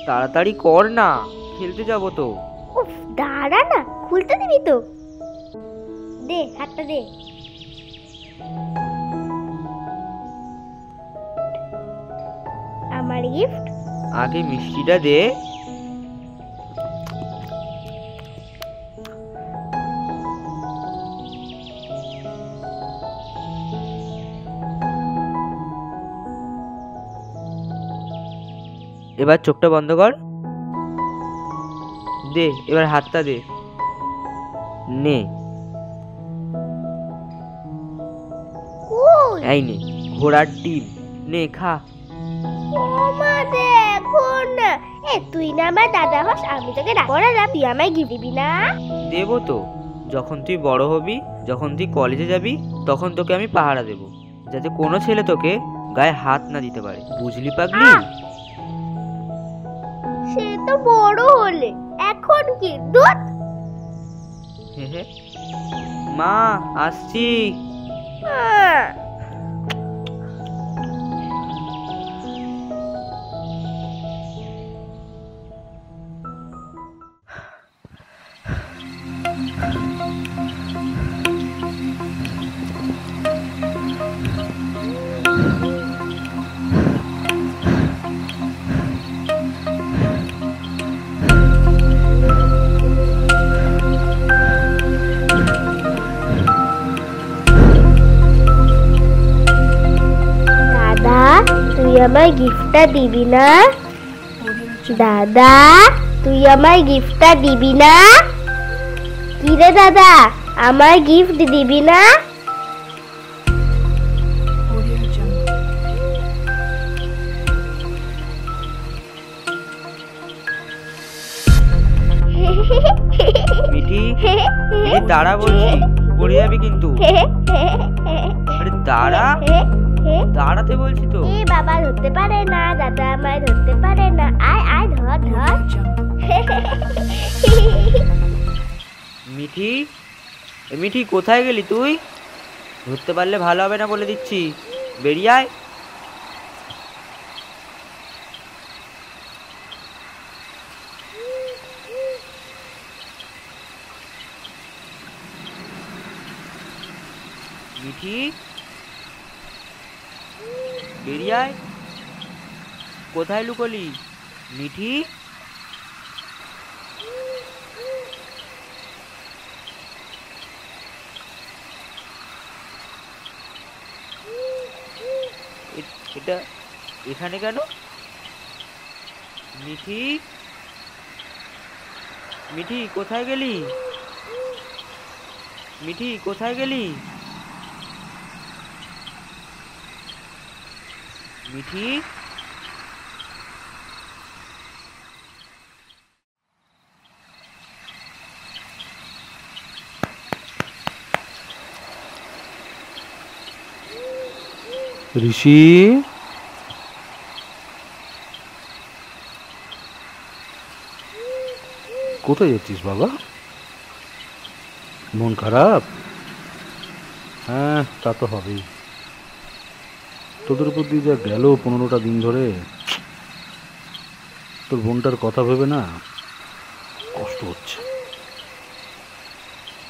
তাড়াতাড়ি কর না, খেলতে যাবো তো। উফ, দাঁড়া না, খুলতে দিবি তো? দে হাতটা দে। আমার গিফট। আগে মিষ্টিটা দে। এবার চোখটা বন্ধ কর। দে, এবার হাতটা দে। নে, এই নে ঘোড়ার ডিম, নে খা। ওমা দেখুন না, তুই না আমার দাদা হস, আমি তোকে রাখলাম, তুই আমায় গিফট দিবি না? দেবো তো, যখন তুই বড় হবি, যখন তুই কলেজে যাবি, তখন তোকে আমি পাহারা দেব, যাতে কোনো ছেলে তোকে গায়ে হাত না দিতে পারে, বুঝলি পাগলি? সে তো বড় হলে, এখন কি দুধ? মা আসছি। তুই আমায় গিফটটা দিবি না? দাদা, তুই আমায় গিফটটা দিবি না? কি রে দাদা, আমায় গিফট দিবি না? মিঠি, দাঁড়া বলছি, পড়ে যাবি কিন্তু। আরে দাঁড়া, দাঁড়াতে বলছি তো। এ বাবা, ধরতে পারে না, দাদা আমায় ধরতে পারে না। আয় আয়, ধর ধর। মিঠি, মিঠি কোথায় গেলি তুই? ধরতে পারলে ভালো হবে না বলে দিচ্ছি, বেরিয়ে আয়। মিঠি, বেরিয়ে আয়। কোথায় লুকোলি মিঠি? এটা এখানে কেন? মিঠি, মিঠি কোথায় গেলি? মিঠি কোথায় গেলি? মিঠি, ঋষি, কোথায় যাচ্ছিস বাবা? মন খারাপ? হ্যাঁ, তা তো হবেই। তোদের উপর দিয়ে যা গেল 15টা দিন ধরে, তোর বোনটার কথা ভেবে না কষ্ট হচ্ছে।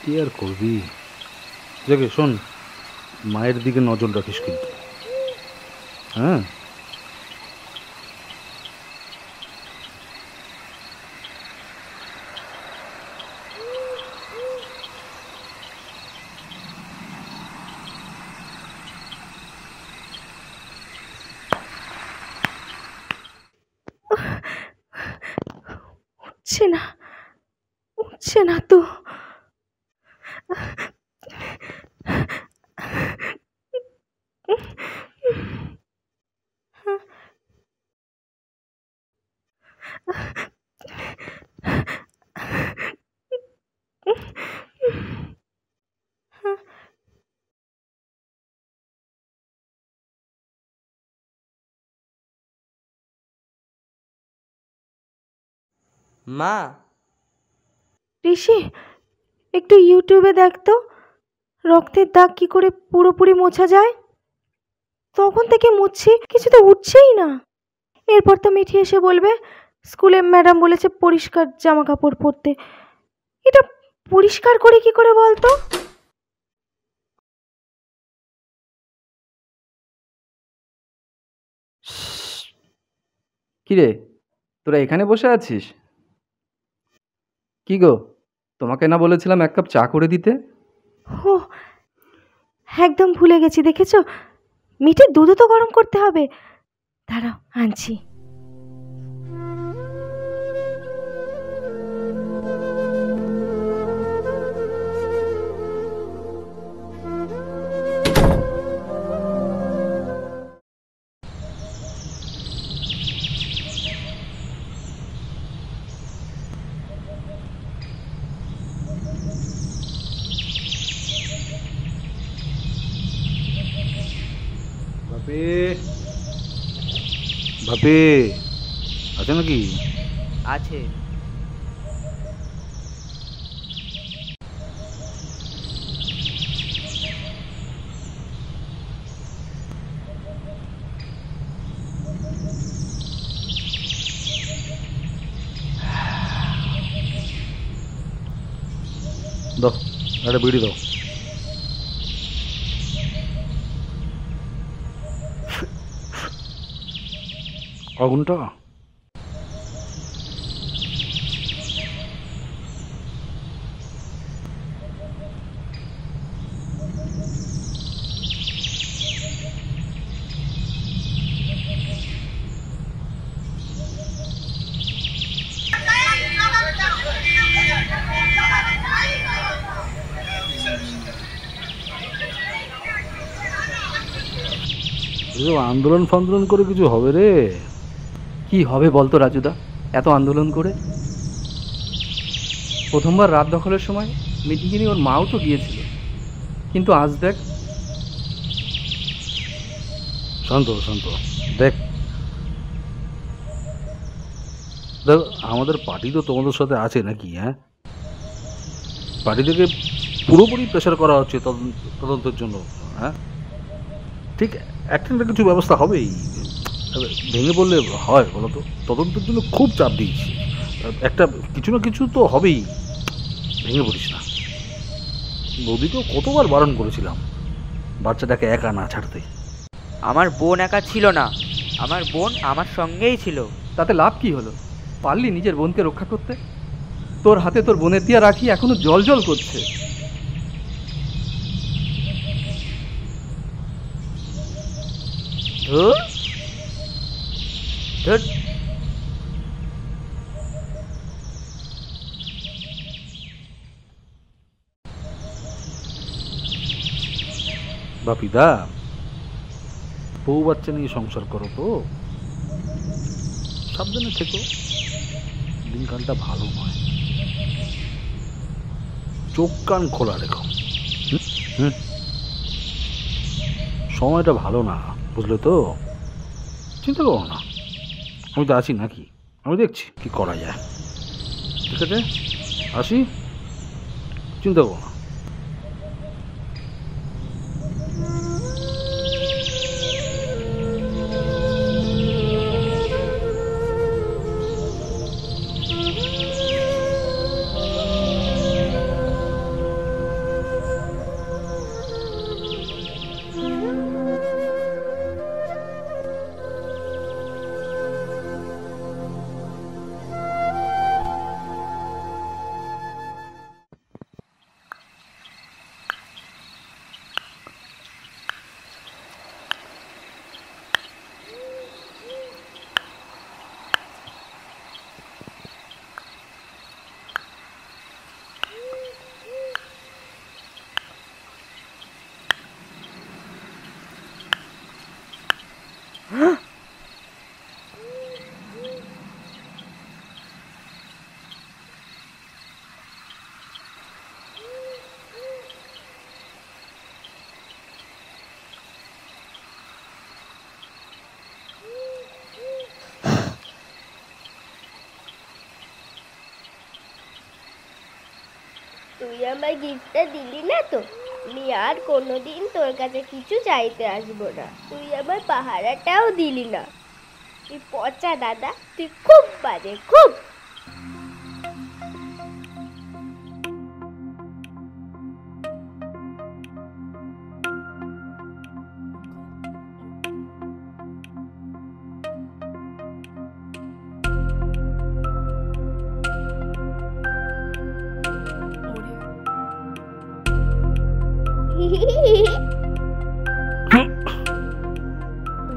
কি আর করবি? দেখে শোন, মায়ের দিকে নজর রাখিস কিন্তু। হ্যাঁ, উঠছে না, উঠছে না তো। মা। ঋষি, একটু ইউটিউবে দেখ তো, রক্তের দাগ কি করে পুরোপুরি মোছা যায়। তখন থেকে মুছছি, কিছু তো উঠছেই না। এরপর তো মিঠি এসে বলবে স্কুলে ম্যাডাম বলেছে পরিষ্কার জামা কাপড় পরতে। এটা পরিষ্কার করে কি করে বলতো? কিরে, তোরা এখানে বসে আছিস? কি গো, তোমাকে না বলেছিলাম এক কাপ চা করে দিতে? ও, একদম ভুলে গেছি। দেখেছো, মিঠের দুধও তো গরম করতে হবে। দাঁড়াও, আনছি। বাপে, বাপে আছে নাকি? আছে। দাও, একটা বিড়ি দাও। আগুনটা এসব আন্দোলন ফান্দোলন করে কিছু হবে রে? কি হবে বলতো রাজুদা, এত আন্দোলন করে? প্রথমবার রাত দখলের সময় মিটিংয়ে নিয়ে ওর মাও তো গিয়েছিল, কিন্তু আজ দেখ। শান্ত শান্ত, দেখ দেখ, আমাদের পার্টি তো তোমাদের সাথে আছে নাকি? হ্যাঁ, পার্টি থেকে পুরোপুরি প্রেশার করা হচ্ছে তদন্তের জন্য। হ্যাঁ, ঠিক একটা না কিছু ব্যবস্থা হবেই। ভেঙে বললে হয় বলো তো? তদন্তের জন্য খুব চাপ দিয়েছি, একটা কিছু না কিছু তো হবেই। ভেঙে পড়িস না। বৌদিকেও কতবার বারণ করেছিলাম বাচ্চাটাকে একা না ছাড়তে। আমার বোন একা ছিল না, আমার বোন আমার সঙ্গেই ছিল। তাতে লাভ কি হলো? পারলি নিজের বোনকে রক্ষা করতে? তোর হাতে তোর বোনের দিয়া রাখি এখনো জল জল করছে। ধুর ধুর, বাপিদা, বউ বাচ্চা নিয়ে সংসার করো তো, সাবধানে থেকো। দিনকালটা ভালো নয়, চোখ কান খোলা রেখো। হুম, সময়টা ভালো না, বুঝলে তো? চিন্তা করো না, আমি তো আছি নাকি? আমি দেখছি কি করা যায়। ঠিক আছে, আসি, চিন্তা করো না। তুই আমার গিফটটা দিলি না তো? আমি আর কোনোদিন তোর কাছে কিছু চাইতে আসবো না। তুই আমার পাহারাটাও দিলি না। তুই পচা দাদা, তুই খুব বাজে, খুব।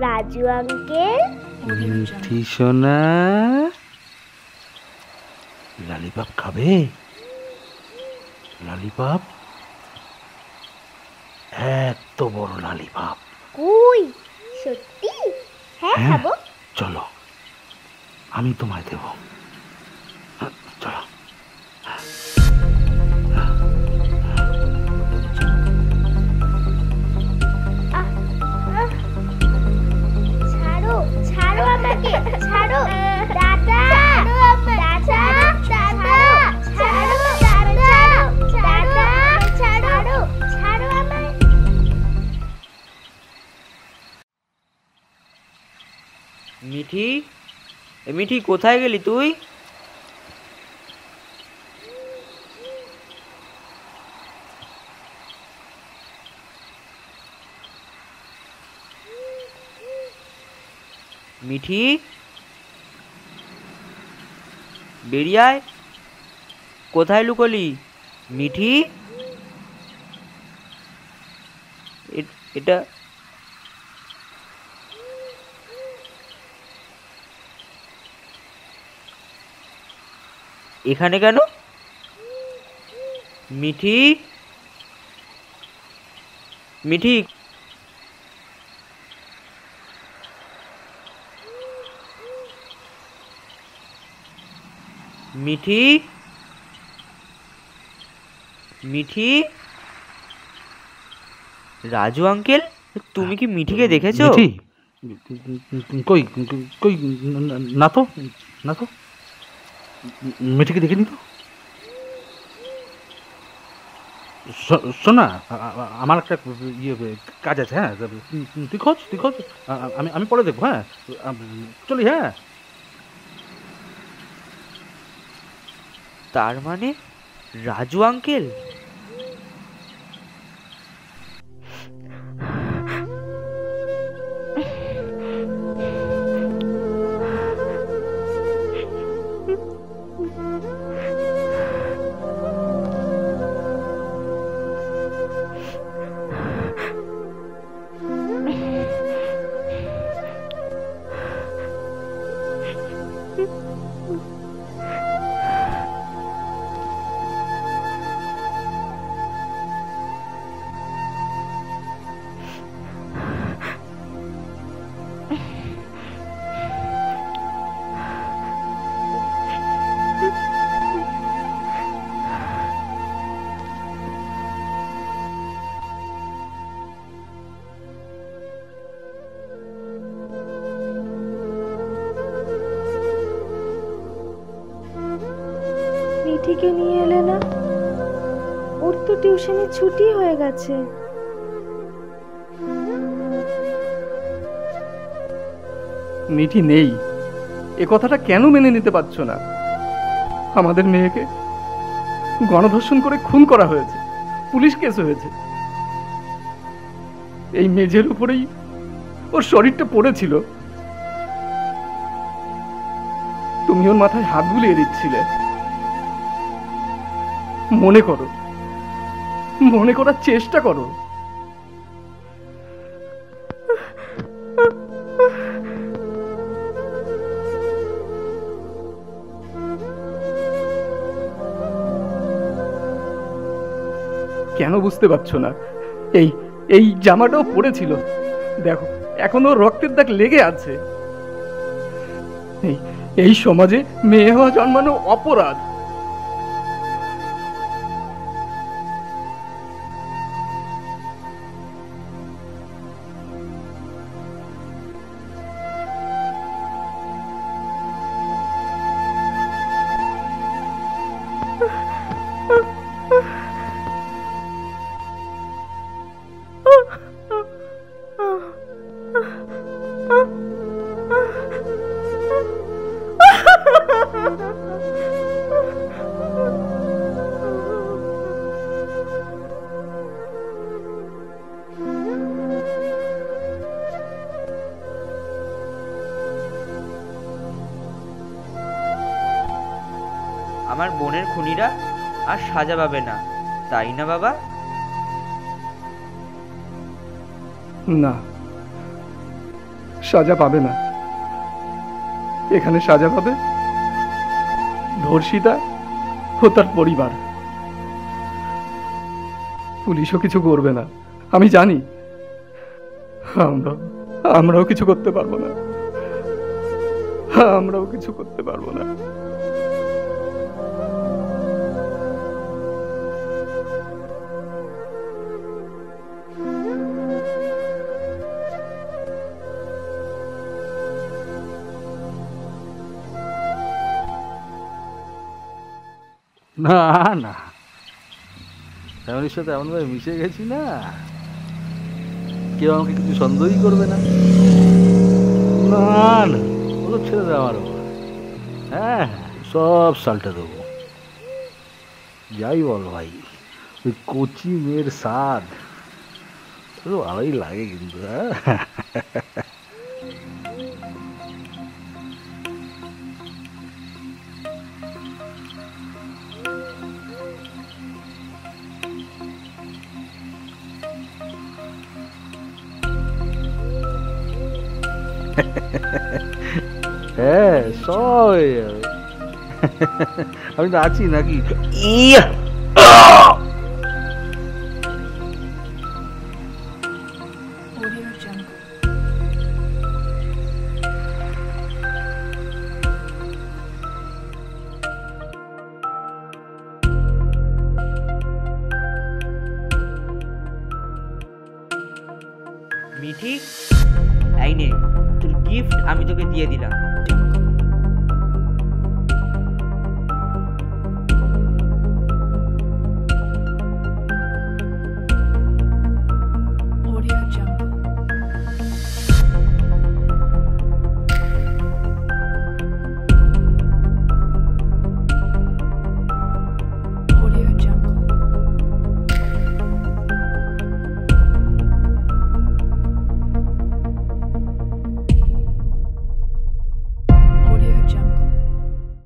রাজু আঙ্কেল, মিঠি সোনা, ললিপপ খাবে? ললিপপ, এত বড় ললিপপ। কই সত্যি? হ্যাঁ হ্যাঁ। খাবো। চলো, আমি তোমায় দেব। চলো। ছাড়ো, ছাড়ো আমাকে, ছাড়ো দাদা, দাদা, দাদা, ছাড়ো, দাদা, দাদা, ছাড়ো, ছাড়ো আমায়। মিঠি, এ মিঠি কোথায় গেলি তুই? মিঠি, বেরিয়ে আয়। কোথায় লুকোলি মিঠি? এটা এখানে কেন? মিঠি, মিঠি, মিঠি, মিঠি। রাজু আঙ্কেল, তুমি কি মিঠিকে দেখেছো? মিঠি, কই কই, না তো, না তো, মিঠিকে দেখিনি তো। শোনা, আমার একটা ইয়ে কাজ আছে। হ্যাঁ, তুই খোঁজ, তুই খোঁজ, আমি পরে দেখবো। হ্যাঁ, চলি। হ্যাঁ, তার মানে রাজু আঙ্কেল। মিঠিকে নিয়ে এলে না? ওর তো টিউশনি ছুটি হয়ে গেছে। মিঠি নেই, এ কথাটা কেন মেনে নিতে পারছো না? আমাদের মেয়েকে গণধর্ষণ করে খুন করা হয়েছে, পুলিশ কেস হয়েছে। এই মেঝের উপরেই ওর শরীরটা পড়েছিল, তুমি ওর মাথায় হাত বুলিয়ে দিচ্ছিলে। মনে করো, মনে করার চেষ্টা করো। কেন বুঝতে পারছো না? এই এই জামাটাও পড়েছিল, দেখো এখনো রক্তের দাগ লেগে আছে। এই এই সমাজে মেয়ে হওয়া জন্মানো অপরাধ। আমার বোনের খুনিরা আর সাজা পাবে না, তাই না বাবা? না, সাজা পাবে না। এখানে সাজা পাবে ধর্ষিতা ও তার পরিবার। পুলিশও কিছু করবে না, আমি জানি। আমরাও কিছু করতে পারবো না, আমরাও কিছু করতে পারবো না। না না, ফ্যামিলির সাথে এমনভাবে মিশে গেছি না, কেউ আমাকে কিছু সন্দেহই করবে না। না না, ওগুলো ছেড়ে দেওয়া আমার ওপর। হ্যাঁ হ্যাঁ, সব সালটা দেবো। যাই বল ভাই, ওই কচি মেয়ের স্বাদ ভালোই লাগে কিন্তু। হ্যাঁ হ্যাঁ, সব হয়ে যাবে। আমি তো আছি নাকি? ইয়া মিঠি, এই নে তোর গিফট, আমি তোকে দিয়ে দিলাম।